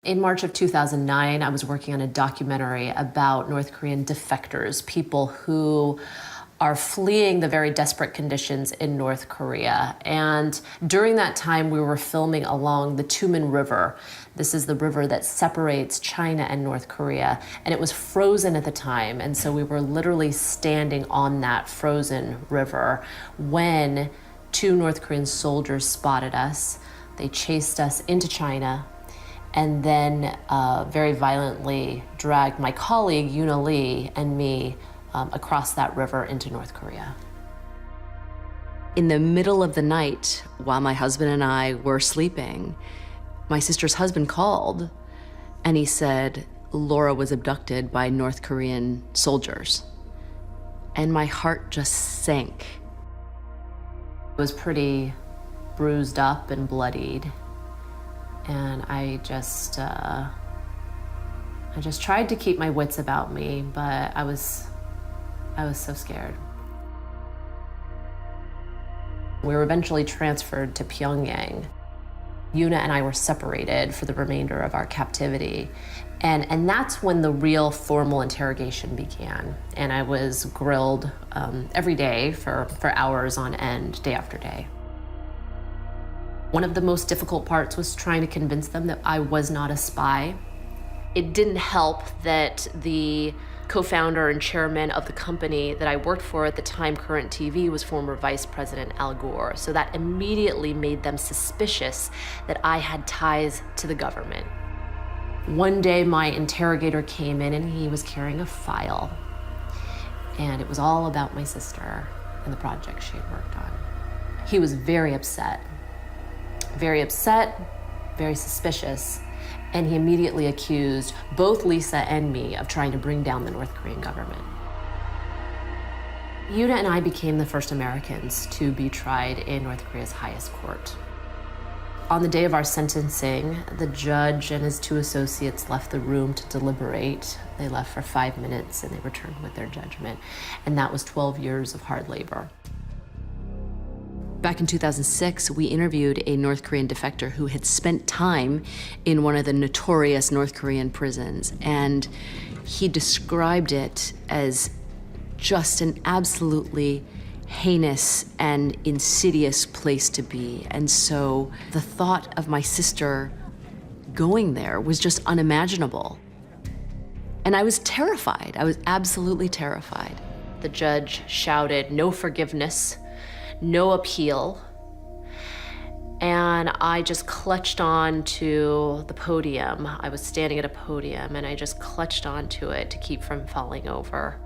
In March of 2009, I was working on a documentary about North Korean defectors, people who are fleeing the very desperate conditions in North Korea. And during that time, we were filming along the Tumen River. This is the river that separates China and North Korea. And it was frozen at the time. And so we were literally standing on that frozen river when 2 North Korean soldiers spotted us. They chased us into China and then very violently dragged my colleague, Yoona Lee, and me across that river into North Korea. In the middle of the night, while my husband and I were sleeping, my sister's husband called and he said, Laura was abducted by North Korean soldiers. And my heart just sank. I was pretty bruised up and bloodied. And I just tried to keep my wits about me, but I was so scared. We were eventually transferred to Pyongyang. Yoona and I were separated for the remainder of our captivity. And that's when the real formal interrogation began. And I was grilled every day for hours on end, day after day. One of the most difficult parts was trying to convince them that I was not a spy. It didn't help that the co-founder and chairman of the company that I worked for at the time, Current TV, was former Vice President Al Gore. So that immediately made them suspicious that I had ties to the government. One day my interrogator came in and he was carrying a file. And it was all about my sister and the project she had worked on. He was very upset, very suspicious. And he immediately accused both Lisa and me of trying to bring down the North Korean government. Yoona and I became the first Americans to be tried in North Korea's highest court. On the day of our sentencing, the judge and his 2 associates left the room to deliberate. They left for 5 minutes and they returned with their judgment. And that was 12 years of hard labor. Back in 2006, we interviewed a North Korean defector who had spent time in one of the notorious North Korean prisons, and he described it as just an absolutely heinous and insidious place to be. And so the thought of my sister going there was just unimaginable. And I was terrified. I was absolutely terrified. The judge shouted, "No forgiveness, no appeal." And I just clutched on to the podium. I was standing at a podium and I just clutched onto it to keep from falling over.